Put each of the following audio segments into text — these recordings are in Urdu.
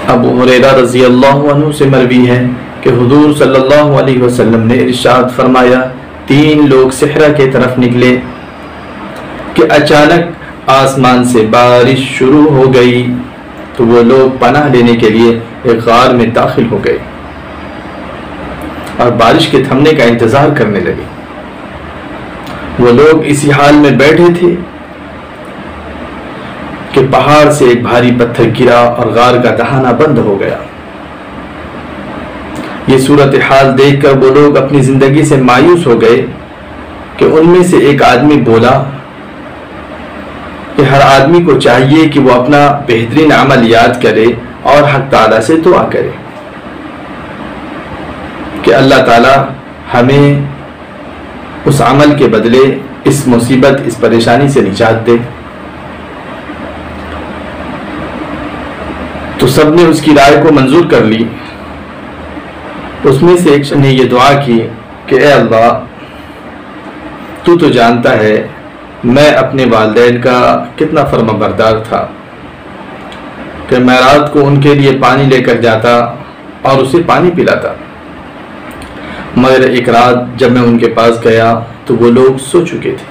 ابو ہریرہ رضی اللہ عنہ سے مروی ہے کہ حضور صلی اللہ علیہ وسلم نے ارشاد فرمایا 3 لوگ صحرا کے طرف نکلے کہ اچانک آسمان سے بارش شروع ہو گئی تو وہ لوگ پناہ لینے کے لیے ایک غار میں داخل ہو گئے اور بارش کے تھمنے کا انتظار کرنے لگے۔ وہ لوگ اسی حال میں بیٹھے تھے کہ پہاڑ سے ایک بھاری پتھر گرا اور غار کا دہانہ بند ہو گیا۔ یہ صورتحال دیکھ کر وہ لوگ اپنی زندگی سے مایوس ہو گئے کہ ان میں سے ایک آدمی بولا کہ ہر آدمی کو چاہیے کہ وہ اپنا بہترین عمل یاد کرے اور حق تعالیٰ سے دعا کرے کہ اللہ تعالیٰ ہمیں اس عمل کے بدلے اس مصیبت اس پریشانی سے نجات دے۔ تو سب نے اس کی رائے کو منظور کر لی۔ اس میں سے ایک نے یہ دعا کی کہ اے اللہ تو جانتا ہے میں اپنے والدین کا کتنا فرما بردار تھا کہ میں رات کو ان کے لیے پانی لے کر جاتا اور اسے پانی پلاتا، مگر ایک رات جب میں ان کے پاس گیا تو وہ لوگ سو چکے تھے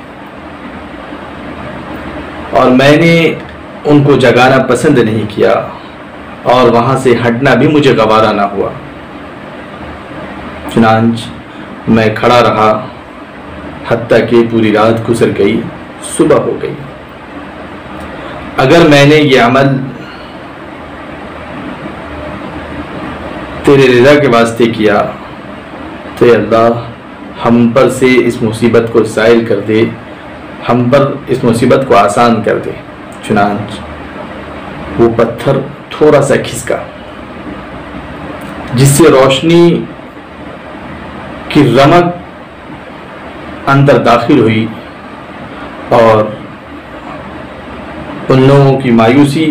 اور میں نے ان کو جگانا پسند نہیں کیا اور وہاں سے ہٹنا بھی مجھے گوارا نہ ہوا، چنانچہ میں کھڑا رہا حتیٰ کہ پوری رات گزر گئی، صبح ہو گئی۔ اگر میں نے یہ عمل تیرے رضا کے واسطے کیا تو اے اللہ ہم پر سے اس مصیبت کو زائل کر دے، ہم پر اس مصیبت کو آسان کر دے۔ چنانچہ وہ پتھر تھوڑا سا کھسکا جس سے روشنی کی رمق اندر داخل ہوئی اور ان لوگوں کی مایوسی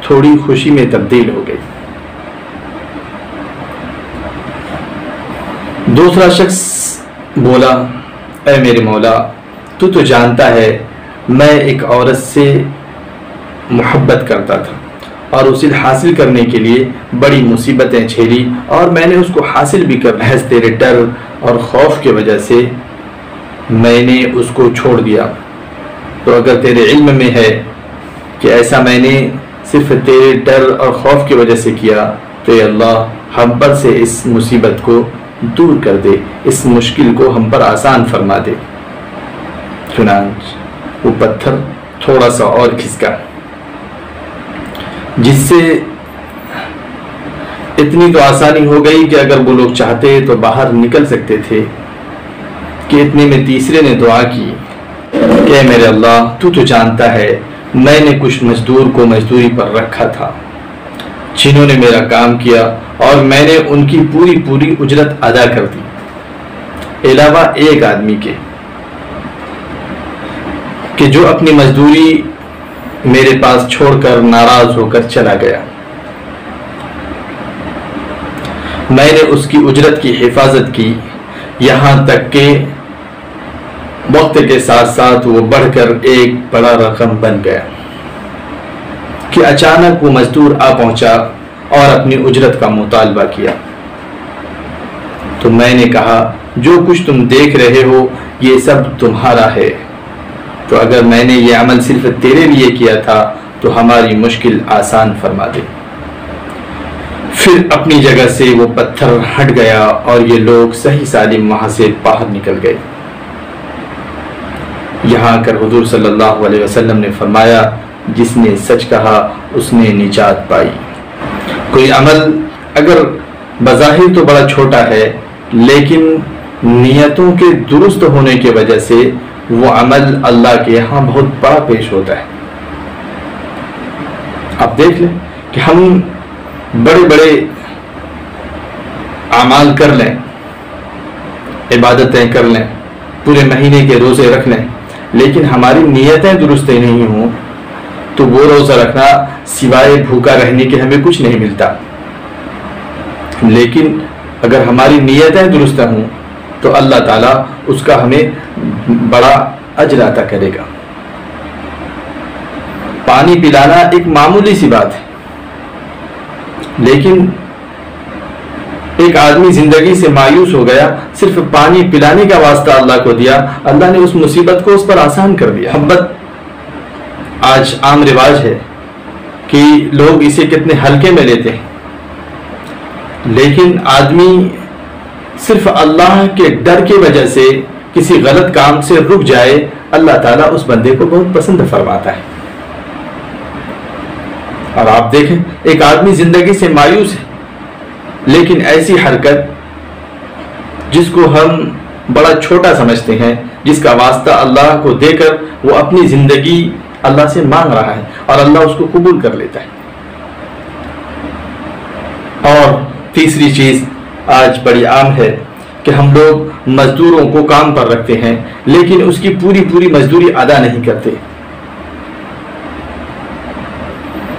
تھوڑی خوشی میں تبدیل ہو گئی۔ دوسرا شخص بولا اے میرے مولا تو جانتا ہے میں ایک عورت سے محبت کرتا تھا اور اسے حاصل کرنے کے لیے بڑی مصیبتیں جھیلی اور میں نے اس کو حاصل بھی کر محض تیرے ڈر اور خوف کی وجہ سے میں نے اس کو چھوڑ دیا۔ تو اگر تیرے علم میں ہے کہ ایسا میں نے صرف تیرے ڈر اور خوف کی وجہ سے کیا تو اے اللہ ہم پر سے اس مصیبت کو دور کر دے، اس مشکل کو ہم پر آسان فرما دے۔ چنانچہ وہ پتھر تھوڑا سا اور کھسکا جس سے اتنی تو آسانی ہو گئی کہ اگر وہ لوگ چاہتے تو باہر نکل سکتے تھے کہ اتنے میں تیسرے نے دعا کی کہ اے میرے اللہ تو جانتا ہے میں نے کچھ مزدور کو مزدوری پر رکھا تھا جنہوں نے میرا کام کیا اور میں نے ان کی پوری اجرت ادا کر دی، علاوہ ایک آدمی کے کہ جو اپنی مزدوری میرے پاس چھوڑ کر ناراض ہو کر چلا گیا۔ میں نے اس کی اجرت کی حفاظت کی یہاں تک کہ وقت کے ساتھ ساتھ وہ بڑھ کر ایک بڑا رقم بن گیا کہ اچانک وہ مزدور آ پہنچا اور اپنی اجرت کا مطالبہ کیا۔ تو میں نے کہا جو کچھ تم دیکھ رہے ہو یہ سب تمہارا ہے، تو اگر میں نے یہ عمل صرف تیرے لیے کیا تھا تو ہماری مشکل آسان فرما دے۔ پھر اپنی جگہ سے وہ پتھر ہٹ گیا اور یہ لوگ صحیح سالم وہاں سے باہر نکل گئے۔ یہاں کر حضور صلی اللہ علیہ وسلم نے فرمایا جس نے سچ کہا اس نے نجات پائی۔ کوئی عمل اگر بظاہر تو بڑا چھوٹا ہے لیکن نیتوں کے درست ہونے کی وجہ سے وہ عمل اللہ کے یہاں بہت بڑا پیش ہوتا ہے۔ آپ دیکھ لیں کہ ہم بڑے بڑے اعمال کر لیں، عبادتیں کر لیں، پورے مہینے کے روزے رکھ لیں، لیکن ہماری نیتیں درست نہیں ہوں تو وہ روزہ رکھنا سوائے بھوکا رہنے کے ہمیں کچھ نہیں ملتا۔ لیکن اگر ہماری نیتیں درست ہوں تو اللہ تعالیٰ اس کا ہمیں بڑا اجر عطا کرے گا۔ پانی پلانا ایک معمولی سی بات ہے لیکن ایک آدمی زندگی سے مایوس ہو گیا، صرف پانی پلانے کا واسطہ اللہ کو دیا، اللہ نے اس مصیبت کو اس پر آسان کر دیا۔ محبت آج عام رواج ہے کہ لوگ اسے کتنے ہلکے میں لیتے ہیں، لیکن آدمی صرف اللہ کے ڈر کی وجہ سے کسی غلط کام سے رک جائے، اللہ تعالیٰ اس بندے کو بہت پسند فرماتا ہے۔ اور آپ دیکھیں، ایک آدمی زندگی سے مایوس ہے، لیکن ایسی حرکت جس کو ہم بڑا چھوٹا سمجھتے ہیں، جس کا واسطہ اللہ کو دے کر وہ اپنی زندگی اللہ سے مانگ رہا ہے اور اللہ اس کو قبول کر لیتا ہے۔ اور تیسری چیز آج بڑی عام ہے کہ ہم لوگ مزدوروں کو کام پر رکھتے ہیں، لیکن اس کی پوری مزدوری ادا نہیں کرتے۔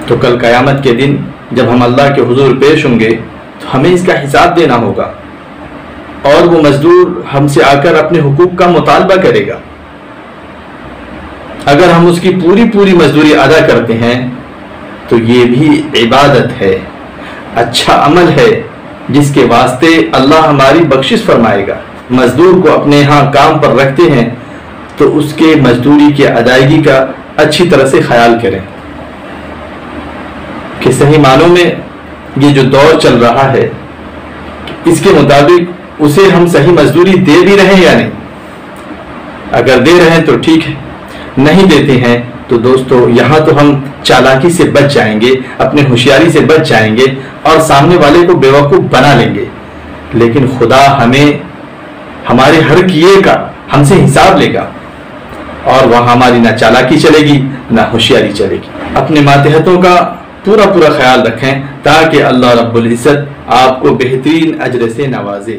تو کل قیامت کے دن جب ہم اللہ کے حضور پیش ہوں گے تو ہمیں اس کا حساب دینا ہوگا، اور وہ مزدور ہم سے آ کر اپنے حقوق کا مطالبہ کرے گا۔ اگر ہم اس کی پوری مزدوری ادا کرتے ہیں تو یہ بھی عبادت ہے، اچھا عمل ہے، جس کے واسطے اللہ ہماری بخشش فرمائے گا۔ مزدور کو اپنے ہاں کام پر رکھتے ہیں تو اس کے مزدوری کی ادائیگی کا اچھی طرح سے خیال کریں کہ صحیح معنوں میں یہ جو دور چل رہا ہے اس کے مطابق اسے ہم صحیح مزدوری دے بھی رہے ہیں یا نہیں۔ اگر دے رہے ہیں تو ٹھیک ہے، نہیں دیتے ہیں تو دوستو یہاں تو ہم چالاکی سے بچ جائیں گے، اپنے ہوشیاری سے بچ جائیں گے اور سامنے والے کو بیوقوف بنا لیں گے، لیکن خدا ہمیں ہمارے ہر کیے کا ہم سے حساب لے گا، اور وہاں ہماری نہ چالاکی چلے گی نہ ہوشیاری چلے گی۔ اپنے ماتحتوں کا پورا خیال رکھیں تاکہ اللہ رب العزت آپ کو بہترین اجر سے نوازے۔